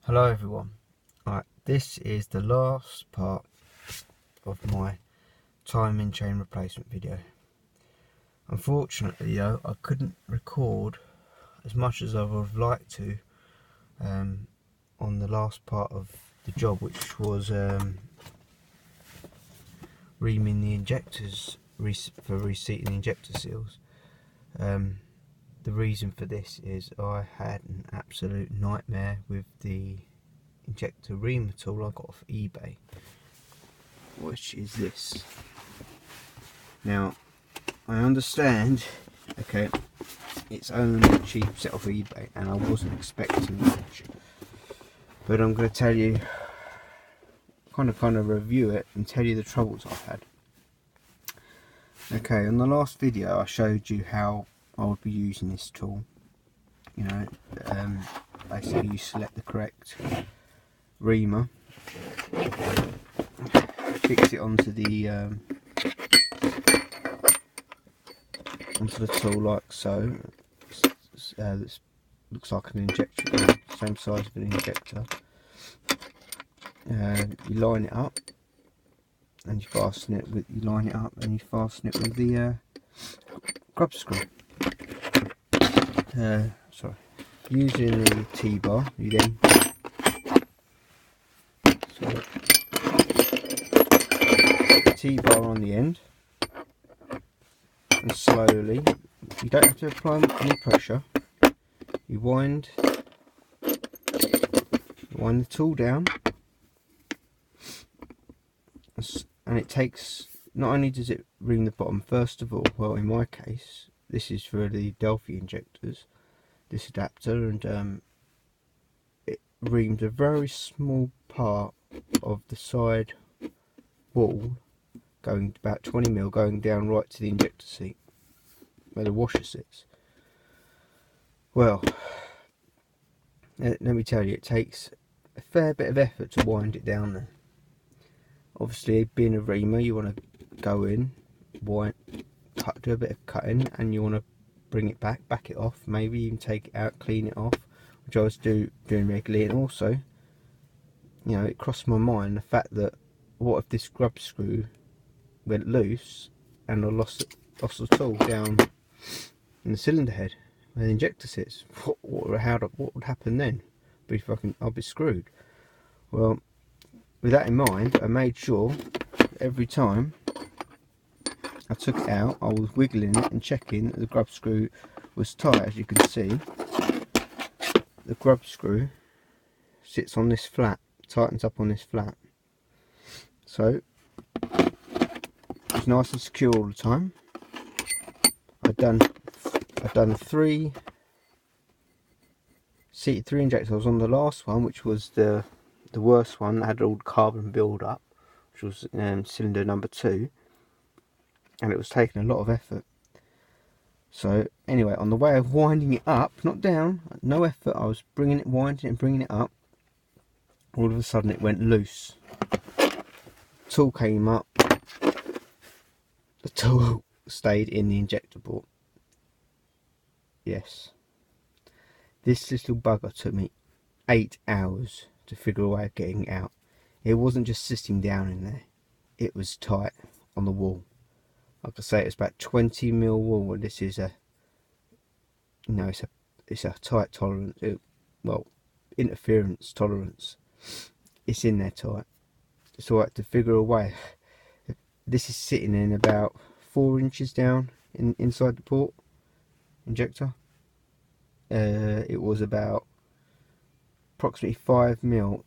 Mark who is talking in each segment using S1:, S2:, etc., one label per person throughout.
S1: Hello everyone. Right, this is the last part of my timing chain replacement video. Unfortunately though, I couldn't record as much as I would have liked to on the last part of the job, which was reaming the injectors for reseating the injector seals. The reason for this is I had an absolute nightmare with the injector reamer tool I got off eBay, which is this. Now I understand, okay, it's only a cheap set off eBay and I wasn't expecting much, but I'm going to tell you, kind of review it and tell you the troubles I've had. Okay, on the last video I showed you how I would be using this tool. You know, basically you select the correct reamer, fix it onto the tool like so. This looks like an injector, same size of an injector. You line it up and you fasten it with, the grub screw. Sorry. Using the T-bar, you then the T-bar on the end, and slowly, you don't have to apply any pressure, you wind the tool down, and it takes, not only does it ream the bottom first of all, well in my case, this is for the Delphi injectors, this adapter, and it reamed a very small part of the side wall, going about 20mm, going down right to the injector seat where the washer sits. Well, let me tell you, it takes a fair bit of effort to wind it down there. Obviously, being a reamer, you want to go in, do a bit of cutting, and you want to bring it back it off, maybe even take it out, clean it off, which I was doing regularly. And also, you know, it crossed my mind the fact that what if this grub screw went loose and I lost the tool down in the cylinder head where the injector sits? What would happen then? I'll be screwed. Well, with that in mind, I made sure every time I took it out, I was wiggling it and checking that the grub screw was tight. As you can see, the grub screw sits on this flat, tightens up on this flat, so it's nice and secure all the time. I've done 3 seated 3 injectors. I was on the last one, which was the worst one that had all the carbon build up, which was cylinder number 2, and it was taking a lot of effort. So anyway, on the way of winding it up, not down, no effort, I was winding it and bringing it up, all of a sudden it went loose. Tool came up, the tool stayed in the injector port. Yes, this little bugger took me 8 hours to figure a way of getting it out. It wasn't just sitting down in there, it was tight on the wall. Like I say, it's about 20mm wall, and this is it's a tight tolerance, interference tolerance. It's in there tight. So I had to figure a way. This is sitting in about 4 inches down inside the port injector. It was about approximately 5mm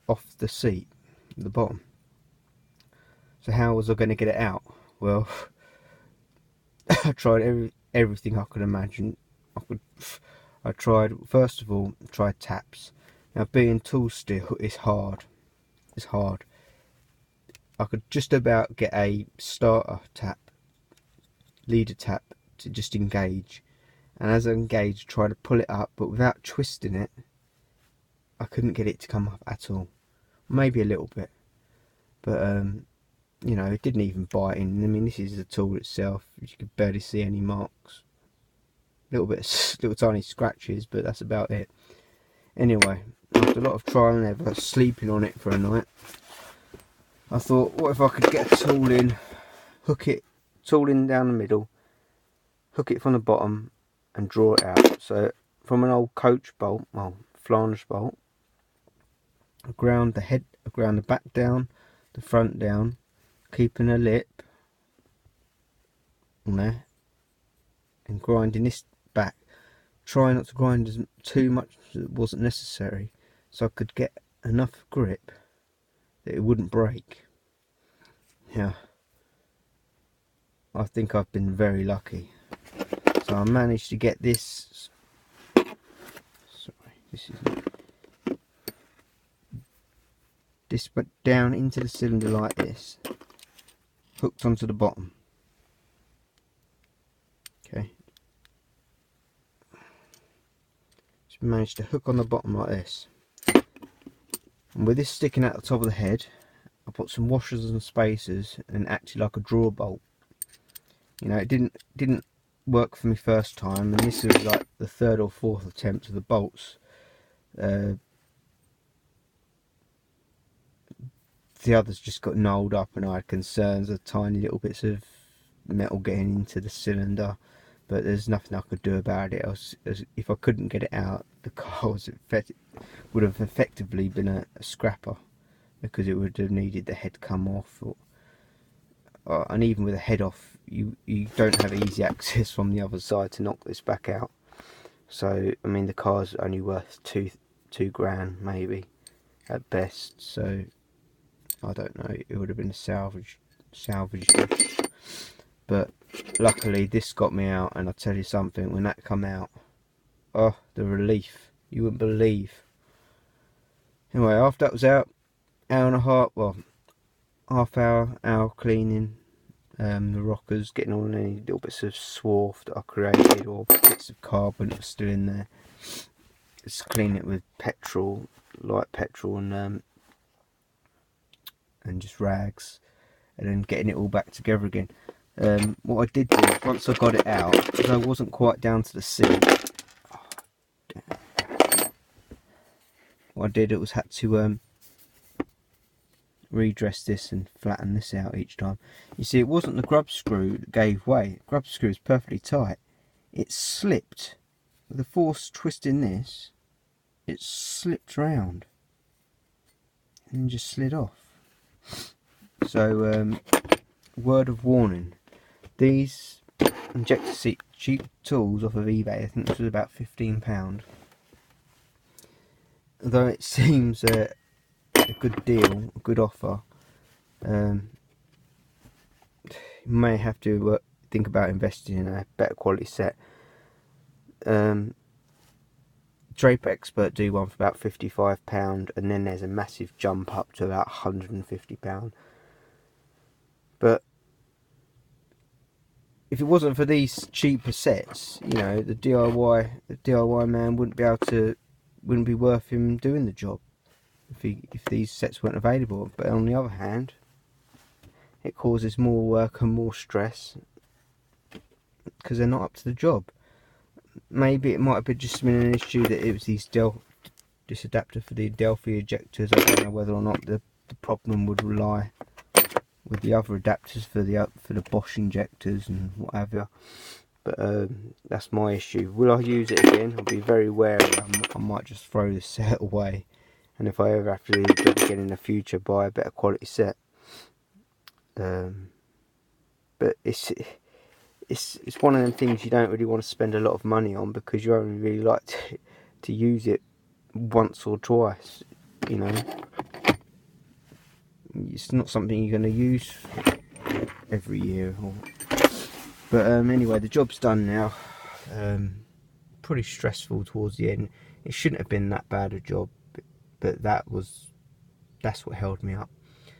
S1: off the seat at the bottom. So how was I going to get it out? Well, I tried everything I could imagine. I tried, first of all, taps. Now, being tool steel is hard. It's hard. I could just about get a starter tap, leader tap, to just engage. And as I engaged, try to pull it up, but without twisting it, I couldn't get it to come up at all. Maybe a little bit, but you know, it didn't even bite in. I mean, this is the tool itself. You could barely see any marks. Little tiny scratches, but that's about it. Anyway, after a lot of trial and error, sleeping on it for a night, I thought, what if I could get a tool in, hook it, tool in down the middle, hook it from the bottom and draw it out. So from an old coach bolt, well, flange bolt, I ground the back down, the front down, keeping a lip on there, and grinding this back. Try not to grind too much that wasn't necessary, so I could get enough grip that it wouldn't break. Yeah, I think I've been very lucky. So I managed to get this. Sorry, this went down into the cylinder like this, hooked onto the bottom. Okay, just managed to hook on the bottom like this, and with this sticking out the top of the head, I put some washers and spacers and acted like a drawer bolt. You know, it didn't work for me first time, and this was like the third or fourth attempt of the bolts. The others just got gnarled up, and I had concerns of tiny little bits of metal getting into the cylinder, but there's nothing I could do about it. If I couldn't get it out, the car would have effectively been a scrapper, because it would have needed the head come off, and even with the head off, you don't have easy access from the other side to knock this back out. So I mean, the car's only worth two grand maybe at best, so I don't know, it would have been a salvage. But luckily this got me out, and I'll tell you something, when that come out, oh, the relief, you wouldn't believe. Anyway, after that was out, hour and a half, well, hour cleaning the rockers, getting all any little bits of swarf that I created, or bits of carbon that were still in there. Just clean it with petrol, light petrol, and just rags, and then getting it all back together again. What I did do, once I got it out, because I wasn't quite down to the seat, what I did, was had to redress this and flatten this out each time. You see, it wasn't the grub screw that gave way. The grub screw is perfectly tight. It slipped. With the force twisting this, it slipped round and just slid off. So, word of warning, these injector seat cheap tools off of eBay, I think this was about £15. Although it seems a good deal, a good offer, you may have to think about investing in a better quality set. Drape Expert do one for about £55, and then there's a massive jump up to about £150. But if it wasn't for these cheaper sets, you know, the DIY man wouldn't be worth him doing the job if these sets weren't available. But on the other hand, it causes more work and more stress because they're not up to the job. Maybe it might have been just been an issue that it was this adapter for the Delphi injectors. I don't know whether or not the problem would lie with the other adapters for the Bosch injectors and whatever. But that's my issue. Will I use it again? I'll be very wary. I might just throw this set away, and if I ever have to do it again in the future, buy a better quality set. But it's one of them things you don't really want to spend a lot of money on, because you only really like to use it once or twice, you know. It's not something you're going to use every year. But anyway, the job's done now. Pretty stressful towards the end. It shouldn't have been that bad a job, but that's what held me up.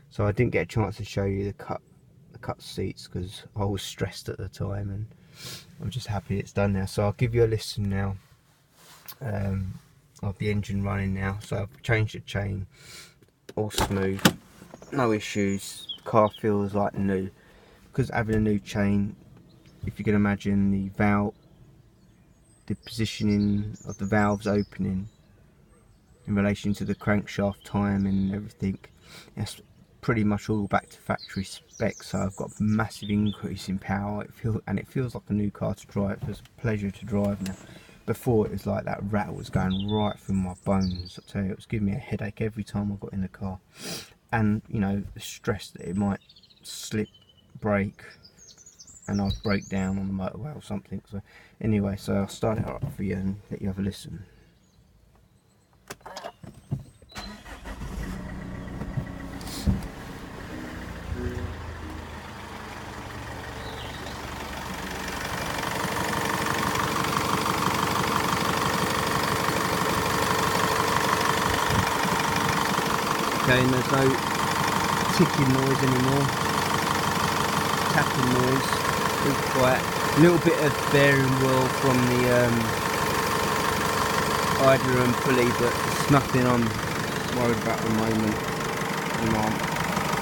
S1: So I didn't get a chance to show you the cut seats because I was stressed at the time, and I'm just happy it's done now. So I'll give you a listen now of the engine running now. So I've changed the chain, all smooth, no issues. Car feels like new because having a new chain. If you can imagine the positioning of the valves opening, in relation to the crankshaft time and everything. It's pretty much all back to factory spec, so I've got a massive increase in power. It feels like a new car to drive. It's a pleasure to drive now. Before, it was like that rattle was going right through my bones. I tell you, it was giving me a headache every time I got in the car. And you know, the stress that it might slip, break, and I'd break down on the motorway or something. So anyway, so I'll start it up for you and let you have a listen. Okay, and there's no ticking noise anymore, tapping noise, all quiet. A little bit of bearing wheel from the idler and pulley, but it's nothing I'm worried about at the moment. You know,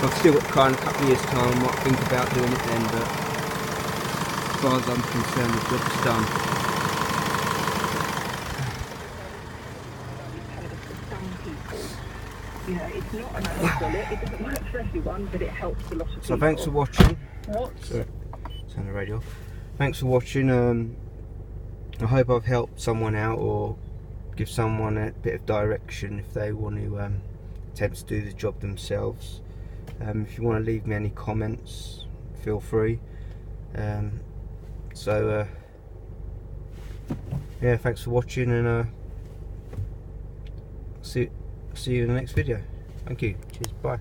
S1: I've still got kind of a couple of years time, I might think about doing it then, but as far as I'm concerned, the job's done.
S2: You know, it's not a magic bullet, it doesn't work for everyone, but it helps a lot of people.
S1: So thanks for watching.
S2: What?
S1: Sorry, turn the radio off. Thanks for watching. I hope I've helped someone out or give someone a bit of direction if they want to attempt to do the job themselves. If you want to leave me any comments, feel free. Yeah, thanks for watching, and see you in the next video. Thank you. Cheers. Bye.